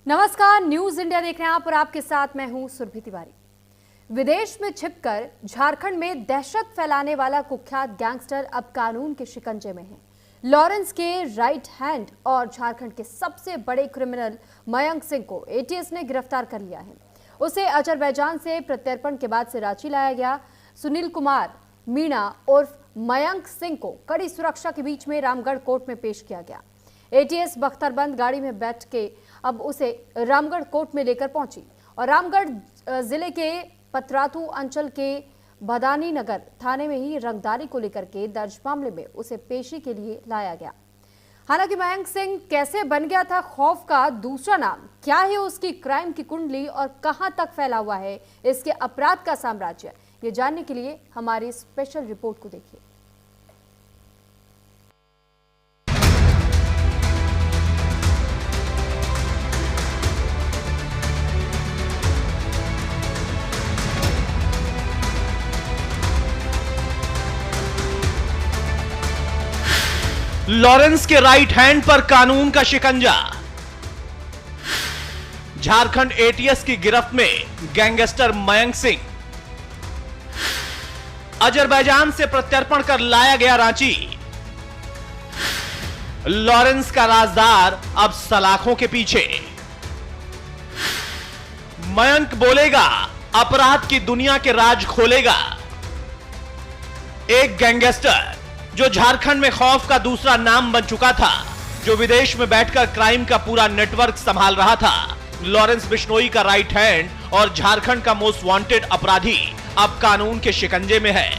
नमस्कार, news India देख रहे हैं आप और आपके साथ मैं हूं सुरभि तिवारी। विदेश में छिपकर झारखंड में दहशत फैलाने वाला कुख्यात गैंगस्टर अब कानून के शिकंजे में है। लॉरेंस के राइट हैंड और झारखंड के सबसे बड़े क्रिमिनल मयंक सिंह को एटीएस ने गिरफ्तार कर लिया है। उसे अजरबैजान से प्रत्यर्पण के बाद से रांची लाया गया। सुनील कुमार मीणा उर्फ मयंक सिंह को कड़ी सुरक्षा के बीच में रामगढ़ कोर्ट में पेश किया गया। एटीएस बख्तरबंद गाड़ी में बैठ के अब उसे रामगढ़ कोर्ट में लेकर पहुंची और रामगढ़ जिले के पतरातू अंचल के भदानी नगर थाने में ही रंगदारी को लेकर के दर्ज मामले में उसे पेशी के लिए लाया गया। हालांकि मयंक सिंह कैसे बन गया था खौफ का दूसरा नाम, क्या है उसकी क्राइम की कुंडली और कहां तक फैला हुआ है इसके अपराध का साम्राज्य, ये जानने के लिए हमारी स्पेशल रिपोर्ट को देखिए। लॉरेंस के राइट हैंड पर कानून का शिकंजा। झारखंड एटीएस की गिरफ्त में गैंगस्टर मयंक सिंह। अजरबैजान से प्रत्यर्पण कर लाया गया रांची। लॉरेंस का राजदार अब सलाखों के पीछे। मयंक बोलेगा, अपराध की दुनिया के राज खोलेगा। एक गैंगस्टर जो झारखंड में खौफ का दूसरा नाम बन चुका था, जो विदेश में बैठकर क्राइम का पूरा नेटवर्क संभाल रहा था। लॉरेंस बिश्नोई का राइट हैंड और झारखंड का मोस्ट वांटेड अपराधी अब कानून के शिकंजे में है।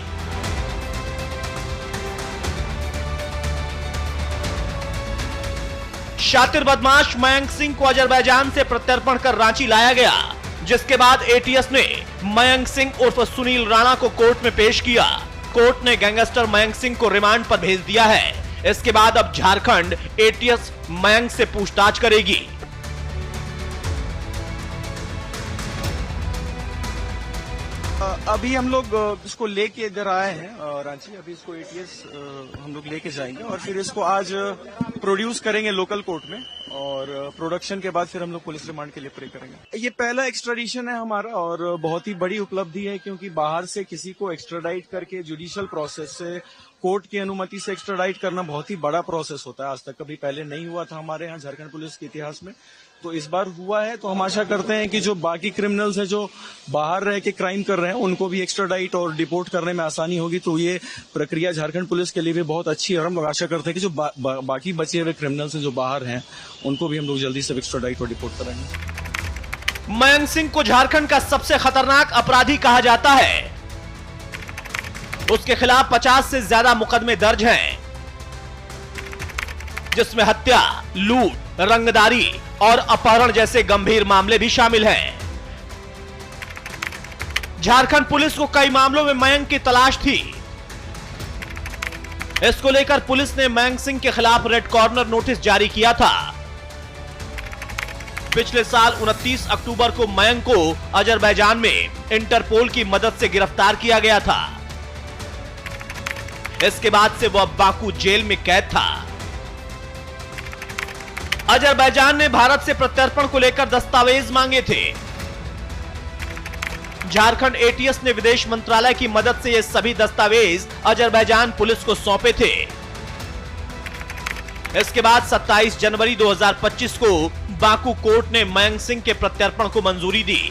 शातिर बदमाश मयंक सिंह को अजरबैजान से प्रत्यर्पण कर रांची लाया गया, जिसके बाद एटीएस ने मयंक सिंह उर्फ सुनील राणा को कोर्ट में पेश किया। कोर्ट ने गैंगस्टर मयंक सिंह को रिमांड पर भेज दिया है। इसके बाद अब झारखंड एटीएस मयंक से पूछताछ करेगी। अभी हम लोग इसको लेके इधर आए हैं रांची। अभी इसको एटीएस हम लोग लेके जाएंगे और फिर इसको आज प्रोड्यूस करेंगे लोकल कोर्ट में और प्रोडक्शन के बाद फिर हम लोग पुलिस रिमांड के लिए प्रे करेंगे। ये पहला एक्स्ट्राडिशन है हमारा और बहुत ही बड़ी उपलब्धि है, क्योंकि बाहर से किसी को एक्स्ट्राडाइट करके जुडिशियल प्रोसेस से कोर्ट की अनुमति से एक्स्ट्राडाइट करना बहुत ही बड़ा प्रोसेस होता है। आज तक कभी पहले नहीं हुआ था हमारे यहाँ झारखंड पुलिस के इतिहास में, तो इस बार हुआ है। तो हम आशा करते हैं कि जो बाकी क्रिमिनल्स हैं जो बाहर रह के क्राइम कर रहे हैं उनको भी एक्स्ट्राडाइट और डिपोर्ट करने में आसानी होगी। तो ये प्रक्रिया झारखंड पुलिस के लिए भी बहुत अच्छी है और हम लोग आशा करते हैं कि जो बाकी बचे हुए क्रिमिनल्स हैं जो बाहर हैं उनको भी हम लोग जल्दी से एक्स्ट्राडाइट और डिपोर्ट कराएंगे। मयंक सिंह को झारखंड का सबसे खतरनाक अपराधी कहा जाता है। उसके खिलाफ 50 से ज्यादा मुकदमे दर्ज हैं, जिसमें हत्या, लूट, रंगदारी और अपहरण जैसे गंभीर मामले भी शामिल हैं। झारखंड पुलिस को कई मामलों में मयंक की तलाश थी। इसको लेकर पुलिस ने मयंक सिंह के खिलाफ रेड कॉर्नर नोटिस जारी किया था। पिछले साल 29 अक्टूबर को मयंक को अजरबैजान में इंटरपोल की मदद से गिरफ्तार किया गया था। इसके बाद से वह बाकू जेल में कैद था। अजरबैजान ने भारत से प्रत्यर्पण को लेकर दस्तावेज मांगे थे। झारखंड एटीएस ने विदेश मंत्रालय की मदद से ये सभी दस्तावेज अजरबैजान पुलिस को सौंपे थे। इसके बाद 27 जनवरी 2025 को बाकू कोर्ट ने मयंक सिंह के प्रत्यर्पण को मंजूरी दी।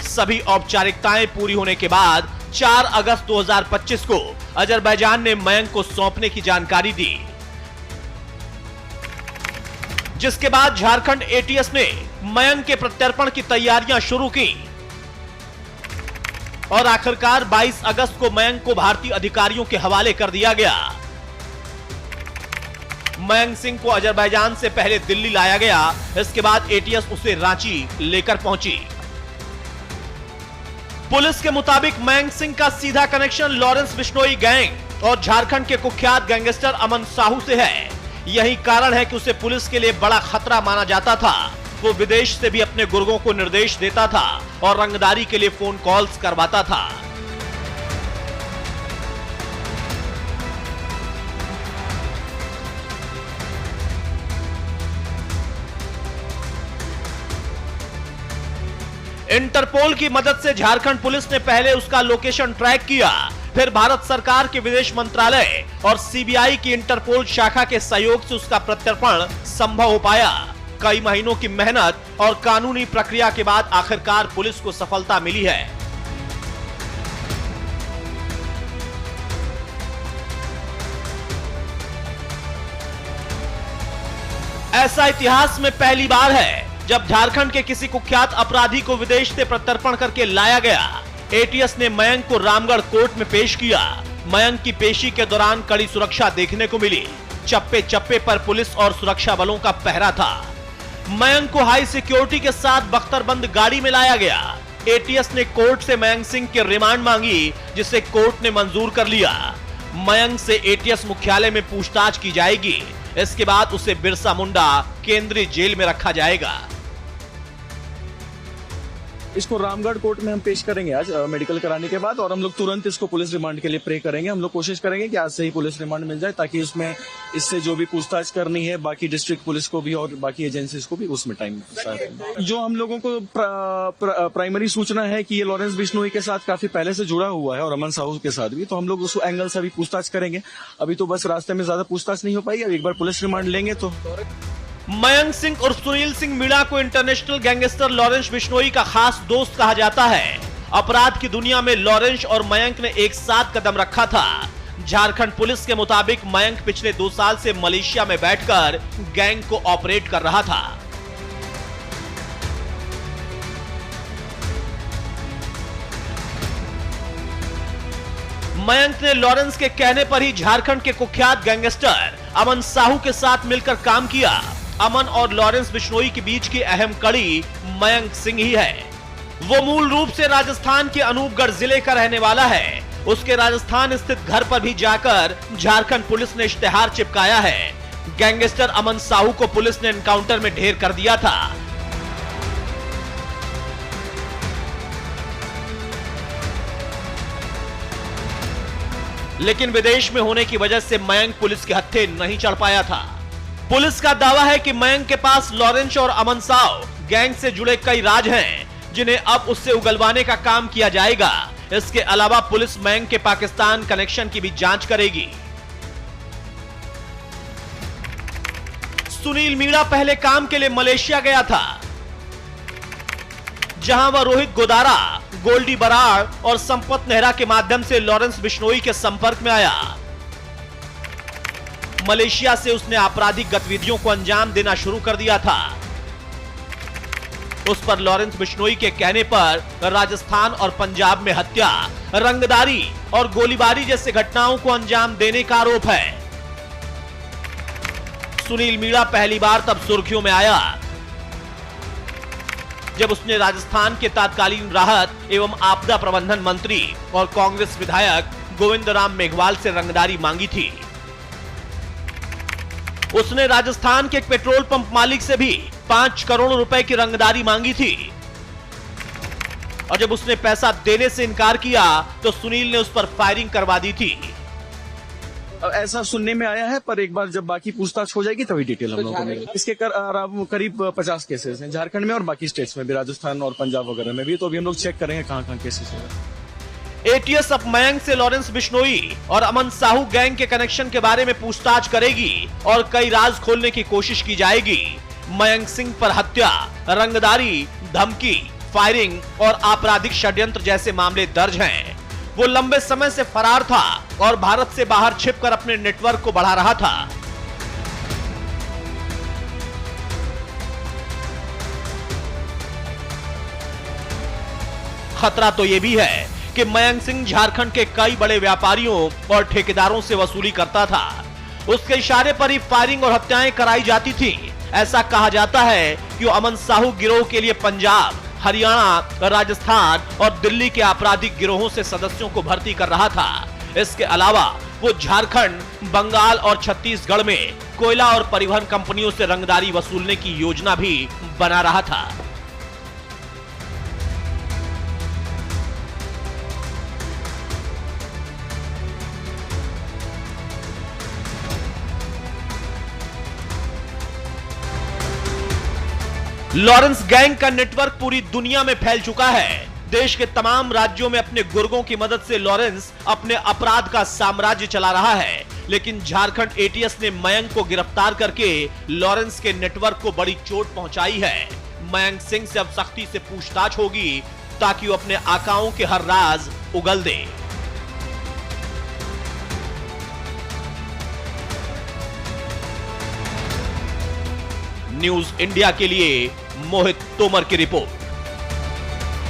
सभी औपचारिकताएं पूरी होने के बाद 4 अगस्त 2025 को अजरबैजान ने मयंक को सौंपने की जानकारी दी, जिसके बाद झारखंड एटीएस ने मयंक के प्रत्यर्पण की तैयारियां शुरू की और आखिरकार 22 अगस्त को मयंक को भारतीय अधिकारियों के हवाले कर दिया गया। मयंक सिंह को अजरबैजान से पहले दिल्ली लाया गया, इसके बाद एटीएस उसे रांची लेकर पहुंची। पुलिस के मुताबिक मयंक सिंह का सीधा कनेक्शन लॉरेंस बिश्नोई गैंग और झारखंड के कुख्यात गैंगस्टर अमन साहू से है। यही कारण है कि उसे पुलिस के लिए बड़ा खतरा माना जाता था। वो विदेश से भी अपने गुर्गों को निर्देश देता था और रंगदारी के लिए फोन कॉल्स करवाता था। इंटरपोल की मदद से झारखंड पुलिस ने पहले उसका लोकेशन ट्रैक किया, फिर भारत सरकार के विदेश मंत्रालय और सीबीआई की इंटरपोल शाखा के सहयोग से उसका प्रत्यर्पण संभव हो पाया। कई महीनों की मेहनत और कानूनी प्रक्रिया के बाद आखिरकार पुलिस को सफलता मिली है। ऐसा इतिहास में पहली बार है जब झारखंड के किसी कुख्यात अपराधी को विदेश से प्रत्यर्पण करके लाया गया। एटीएस ने मयंक को रामगढ़ कोर्ट में पेश किया। मयंक की पेशी के दौरान कड़ी सुरक्षा देखने को मिली। चप्पे चप्पे पर पुलिस और सुरक्षा बलों का पहरा था। मयंक को हाई सिक्योरिटी के साथ बख्तरबंद गाड़ी में लाया गया। एटीएस ने कोर्ट से मयंक सिंह की रिमांड मांगी, जिसे कोर्ट ने मंजूर कर लिया। मयंक से एटीएस मुख्यालय में पूछताछ की जाएगी। इसके बाद उसे बिरसा मुंडा केंद्रीय जेल में रखा जाएगा। इसको रामगढ़ कोर्ट में हम पेश करेंगे आज मेडिकल कराने के बाद, और हम लोग तुरंत इसको पुलिस रिमांड के लिए प्रे करेंगे। हम लोग कोशिश करेंगे कि आज से ही पुलिस रिमांड मिल जाए, ताकि उसमें इससे जो भी पूछताछ करनी है बाकी डिस्ट्रिक्ट पुलिस को भी और बाकी एजेंसीज को भी उसमें टाइम। जो हम लोगों को प्राइमरी सूचना है कि ये लॉरेंस बिश्नोई के साथ काफी पहले से जुड़ा हुआ है और अमन साहू के साथ भी, तो हम लोग उस एंगल से अभी पूछताछ करेंगे। अभी तो बस रास्ते में ज्यादा पूछताछ नहीं हो पाई। अब एक बार पुलिस रिमांड लेंगे तो। मयंक सिंह और सुनील सिंह मीणा को इंटरनेशनल गैंगस्टर लॉरेंस बिश्नोई का खास दोस्त कहा जाता है। अपराध की दुनिया में लॉरेंस और मयंक ने एक साथ कदम रखा था। झारखंड पुलिस के मुताबिक मयंक पिछले 2 साल से मलेशिया में बैठकर गैंग को ऑपरेट कर रहा था। मयंक ने लॉरेंस के कहने पर ही झारखंड के कुख्यात गैंगस्टर अमन साहू के साथ मिलकर काम किया। अमन और लॉरेंस बिश्नोई के बीच की अहम कड़ी मयंक सिंह ही है। वो मूल रूप से राजस्थान के अनूपगढ़ जिले का रहने वाला है। उसके राजस्थान स्थित घर पर भी जाकर झारखंड पुलिस ने इश्तेहार चिपकाया है। गैंगस्टर अमन साहू को पुलिस ने एनकाउंटर में ढेर कर दिया था। लेकिन विदेश में होने की वजह से मयंक पुलिस के हत्थे नहीं चढ़ पाया था। पुलिस का दावा है कि मयंक के पास लॉरेंस और अमन साहू गैंग से जुड़े कई राज हैं, जिन्हें अब उससे उगलवाने का काम किया जाएगा। इसके अलावा पुलिस मयंक के पाकिस्तान कनेक्शन की भी जांच करेगी। सुनील मीणा पहले काम के लिए मलेशिया गया था, जहां वह रोहित गोदारा, गोल्डी बराड़ और संपत नेहरा के माध्यम से लॉरेंस बिश्नोई के संपर्क में आया। मलेशिया से उसने आपराधिक गतिविधियों को अंजाम देना शुरू कर दिया था। उस पर लॉरेंस बिश्नोई के कहने पर राजस्थान और पंजाब में हत्या, रंगदारी और गोलीबारी जैसे घटनाओं को अंजाम देने का आरोप है। सुनील मीणा पहली बार तब सुर्खियों में आया जब उसने राजस्थान के तत्कालीन राहत एवं आपदा प्रबंधन मंत्री और कांग्रेस विधायक गोविंद राम मेघवाल से रंगदारी मांगी थी। उसने राजस्थान के एक पेट्रोल पंप मालिक से भी 5 करोड़ रुपए की रंगदारी मांगी थी, और जब उसने पैसा देने से इनकार किया तो सुनील ने उस पर फायरिंग करवा दी थी। ऐसा सुनने में आया है, पर एक बार जब बाकी पूछताछ हो जाएगी तभी डिटेल हम लोगों को मिलेगी। इसके करीब 50 केसेस हैं झारखंड में और बाकी स्टेट्स में भी, राजस्थान और पंजाब वगैरह में भी। तो अभी हम लोग चेक करेंगे कहां केसेस हैं। एटीएस अब मयंक से लॉरेंस बिश्नोई और अमन साहू गैंग के कनेक्शन के बारे में पूछताछ करेगी और कई राज खोलने की कोशिश की जाएगी। मयंक सिंह पर हत्या, रंगदारी, धमकी, फायरिंग और आपराधिक षड्यंत्र जैसे मामले दर्ज हैं। वो लंबे समय से फरार था और भारत से बाहर छिपकर अपने नेटवर्क को बढ़ा रहा था। खतरा तो यह भी है कि मयंक सिंह झारखंड के कई बड़े व्यापारियों और ठेकेदारों से वसूली करता था। उसके इशारे पर ही फायरिंग और हत्याएं कराई जाती थी। ऐसा कहा जाता है कि वो अमन साहू गिरोह के लिए पंजाब, हरियाणा, राजस्थान और दिल्ली के आपराधिक गिरोहों से सदस्यों को भर्ती कर रहा था। इसके अलावा वो झारखंड, बंगाल और छत्तीसगढ़ में कोयला और परिवहन कंपनियों से रंगदारी वसूलने की योजना भी बना रहा था। लॉरेंस गैंग का नेटवर्क पूरी दुनिया में फैल चुका है। देश के तमाम राज्यों में अपने गुर्गों की मदद से लॉरेंस अपने अपराध का साम्राज्य चला रहा है, लेकिन झारखंड एटीएस ने मयंक को गिरफ्तार करके लॉरेंस के नेटवर्क को बड़ी चोट पहुंचाई है। मयंक सिंह से अब सख्ती से पूछताछ होगी ताकि वो अपने आकाओं के हर राज उगल दे। न्यूज इंडिया के लिए मोहित तोमर की रिपोर्ट।